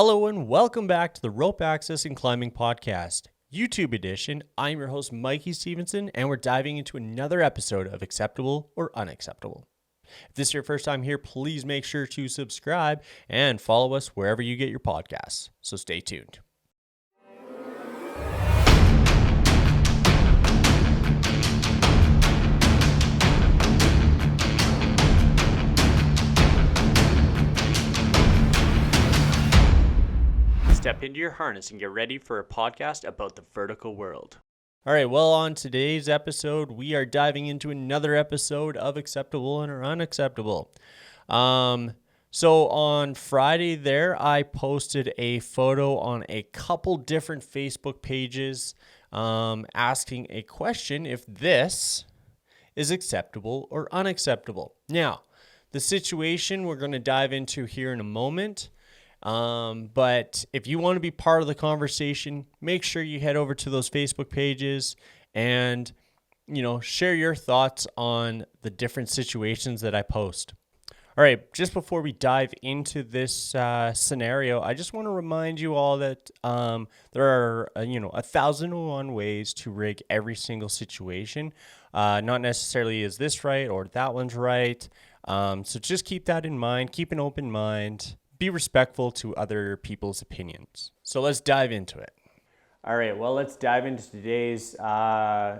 Hello and welcome back to the Rope Access and Climbing Podcast, YouTube edition. I'm your host, Mikey Stevenson, and we're diving into another episode of Acceptable or Unacceptable. If this is your first time here, please make sure to subscribe and follow us wherever you get your podcasts. So stay tuned. Step into your harness and get ready for a podcast about the vertical world. All right, well, on today's episode, we are diving into another episode of Acceptable and Unacceptable. So on Friday there, I posted a photo on a couple different Facebook pages asking a question if this is acceptable or unacceptable. Now, the situation we're going to dive into here in a moment. But if you want to be part of the conversation, make sure you head over to those Facebook pages and, share your thoughts on the different situations that I post. All right, just before we dive into this scenario, I just want to remind you all that there are, 1,001 ways to rig every single situation. Not necessarily is this right or that one's right. So just keep that in mind. Keep an open mind. Be respectful to other people's opinions. So let's dive into it. All right, well, let's dive into today's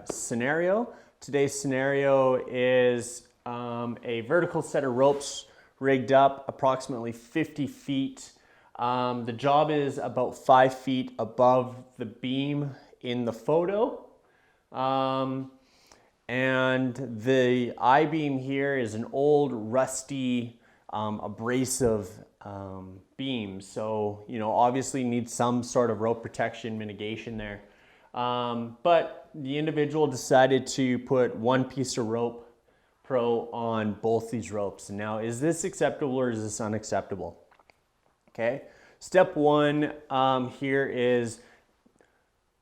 scenario. Today's scenario is a vertical set of ropes rigged up approximately 50 feet. The job is about 5 feet above the beam in the photo. And the I-beam here is an old, rusty, abrasive beam. So, obviously needs some sort of rope protection mitigation there. But the individual decided to put one piece of rope pro on both these ropes. And now, is this acceptable or is this unacceptable? Okay. Step one here is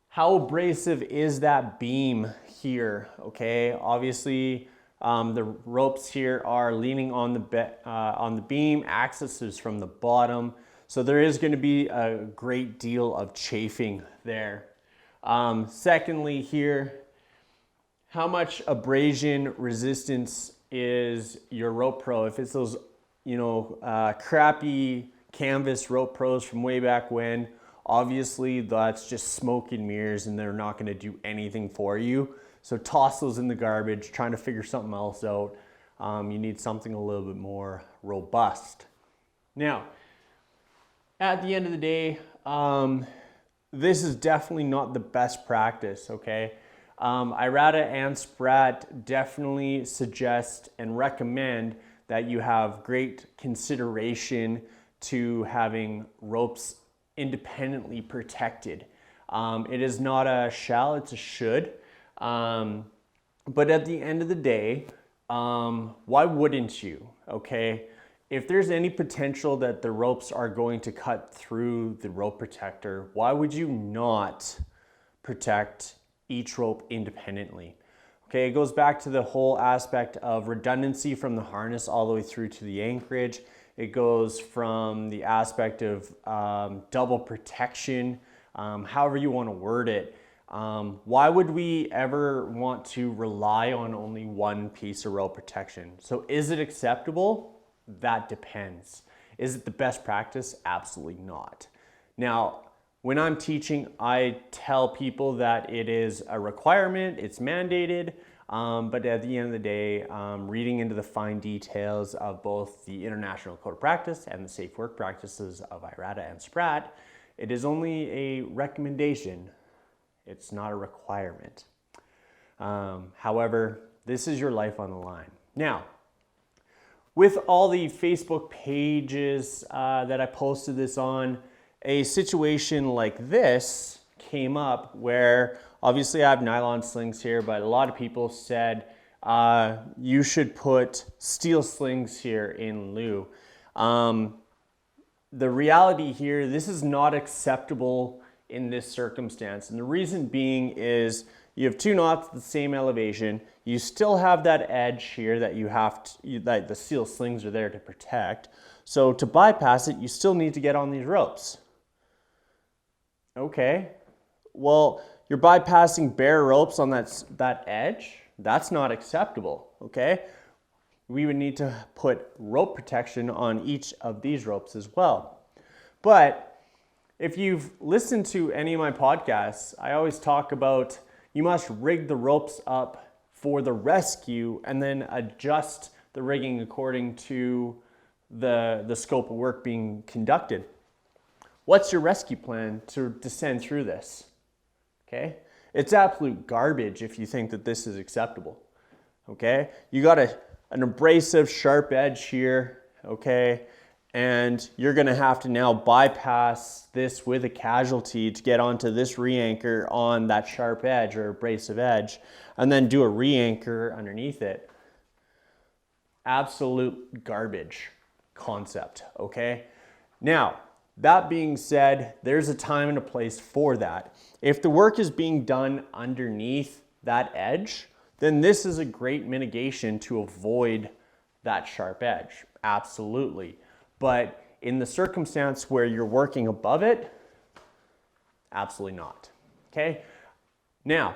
how abrasive is that beam here? Okay. Obviously, the ropes here are leaning on the beam, access is from the bottom. So there is going to be a great deal of chafing there. Secondly here, how much abrasion resistance is your rope pro? If it's those, crappy canvas rope pros from way back when, obviously that's just smoke and mirrors and they're not going to do anything for you. So toss those in the garbage, trying to figure something else out. You need something a little bit more robust. Now, at the end of the day, this is definitely not the best practice, okay? IRATA and SPRAT definitely suggest and recommend that you have great consideration to having ropes independently protected. It is not a shall, it's a should. But at the end of the day, why wouldn't you? Okay. If there's any potential that the ropes are going to cut through the rope protector, why would you not protect each rope independently? Okay. It goes back to the whole aspect of redundancy from the harness all the way through to the anchorage. It goes from the aspect of, double protection, however you want to word it. Why would we ever want to rely on only one piece of rope protection? So is it acceptable? That depends. Is it the best practice? Absolutely not. Now, when I'm teaching, I tell people that it is a requirement, it's mandated, but at the end of the day, reading into the fine details of both the International Code of Practice and the Safe Work Practices of IRATA and SPRAT, it is only a recommendation. It's not a requirement. However, this is your life on the line. Now, with all the Facebook pages that I posted this on, a situation like this came up where obviously I have nylon slings here, but a lot of people said you should put steel slings here in lieu. The reality here, this is not acceptable in this circumstance. And the reason being is you have two knots at the same elevation. You still have that edge here that you have to, that the steel slings are there to protect. So to bypass it, you still need to get on these ropes. Okay. Well, you're bypassing bare ropes on that edge. That's not acceptable, okay? We would need to put rope protection on each of these ropes as well. But if you've listened to any of my podcasts, I always talk about you must rig the ropes up for the rescue and then adjust the rigging according to the scope of work being conducted. What's your rescue plan to descend through this? Okay? It's absolute garbage if you think that this is acceptable. Okay? You got an abrasive sharp edge here, okay? And you're gonna have to now bypass this with a casualty to get onto this re-anchor on that sharp edge or abrasive edge, and then do a re-anchor underneath it. Absolute garbage concept, okay? Now, that being said, there's a time and a place for that. If the work is being done underneath that edge, then this is a great mitigation to avoid that sharp edge, absolutely. But in the circumstance where you're working above it, absolutely not, okay? Now,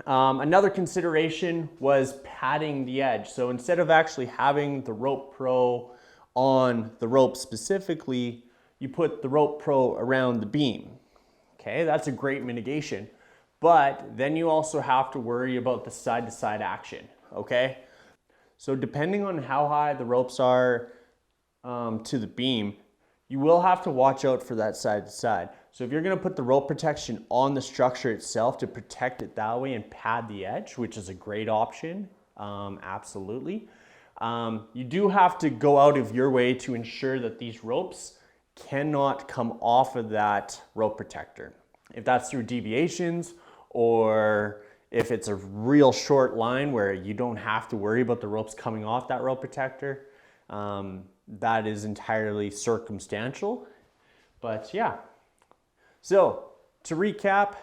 another consideration was padding the edge. So instead of actually having the rope pro on the rope specifically, you put the rope pro around the beam. Okay, that's a great mitigation. But then you also have to worry about the side-to-side action, okay? So depending on how high the ropes are to the beam, you will have to watch out for that side-to-side. So if you're gonna put the rope protection on the structure itself to protect it that way and pad the edge, which is a great option, absolutely. You do have to go out of your way to ensure that these ropes cannot come off of that rope protector. If that's through deviations or if it's a real short line where you don't have to worry about the ropes coming off that rope protector, that is entirely circumstantial. But yeah, so to recap,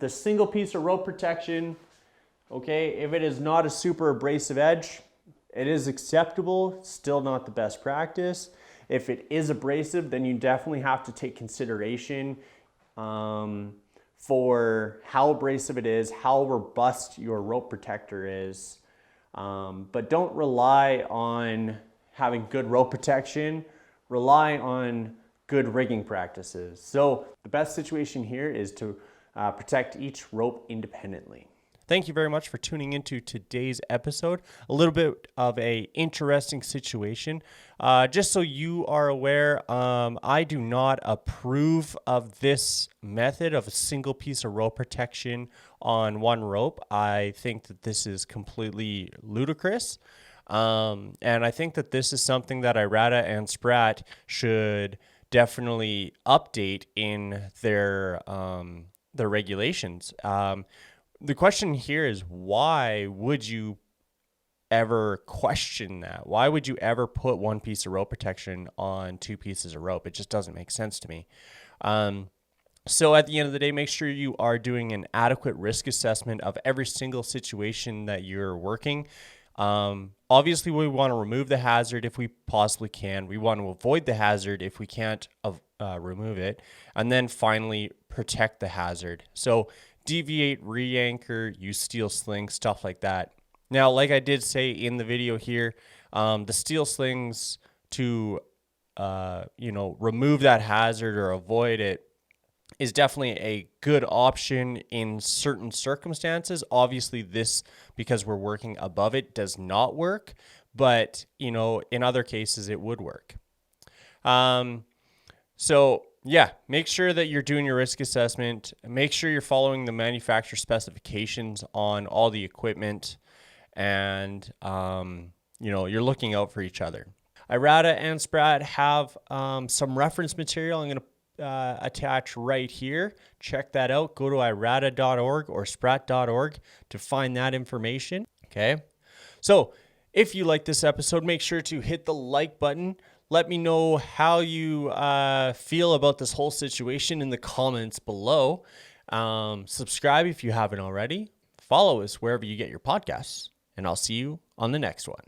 the single piece of rope protection, okay, if it is not a super abrasive edge, it is acceptable, still not the best practice. If it is abrasive, then you definitely have to take consideration for how abrasive it is, how robust your rope protector is. But don't rely on having good rope protection, rely on good rigging practices. So the best situation here is to protect each rope independently. Thank you very much for tuning into today's episode. A little bit of a interesting situation. Just so you are aware, I do not approve of this method of a single piece of rope protection on one rope. I think that this is completely ludicrous. And I think that this is something that IRATA and SPRAT should definitely update in their regulations. The question here is, why would you ever question that? Why would you ever put one piece of rope protection on two pieces of rope? It just doesn't make sense to me. So at the end of the day, make sure you are doing an adequate risk assessment of every single situation that you're working. Obviously, we want to remove the hazard if we possibly can. We want to avoid the hazard if we can't remove it. And then finally, protect the hazard. So deviate, re-anchor, use steel slings, stuff like that. Now, like I did say in the video here, the steel slings to, remove that hazard or avoid it is definitely a good option in certain circumstances. Obviously, this, because we're working above it, does not work, but, in other cases, it would work. So yeah, make sure that you're doing your risk assessment. Make sure you're following the manufacturer specifications on all the equipment, and you're looking out for each other. IRATA and SPRAT have some reference material I'm going to attach right here. Check that out. Go to irata.org or sprat.org to find that information. Okay. So if you like this episode, make sure to hit the like button. Let me know how you feel about this whole situation in the comments below. Subscribe if you haven't already. Follow us wherever you get your podcasts, and I'll see you on the next one.